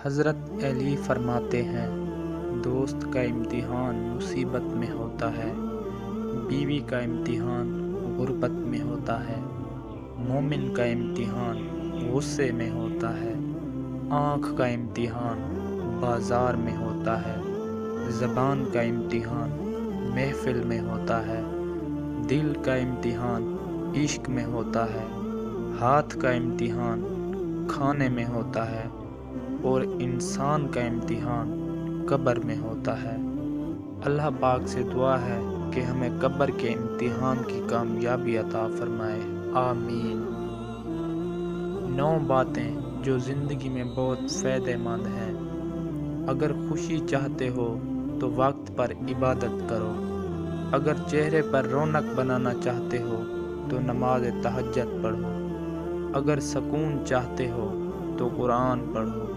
حضرت علی فرماتے ہیں، دوست کا امتحان مصیبت میں ہوتا ہے، بیوی کا امتحان غربت میں ہوتا ہے، مومن کا امتحان غصے میں ہوتا ہے، آنکھ کا امتحان بازار میں ہوتا ہے، زبان کا امتحان محفل میں ہوتا ہے، دل کا امتحان عشق میں ہوتا ہے، ہاتھ کا امتحان کھانے میں ہوتا ہے، اور انسان کا امتحان قبر میں ہوتا ہے۔ اللہ پاک سے دعا ہے کہ ہمیں قبر کے امتحان کی کامیابی عطا فرمائے، آمین۔ 9 باتیں جو زندگی میں بہت فائدہ مند ہیں۔ اگر خوشی چاہتے ہو تو وقت پر عبادت کرو۔ اگر چہرے پر رونق بنانا چاہتے ہو تو نماز تہجد پڑھو۔ اگر سکون چاہتے ہو تو قرآن پڑھو۔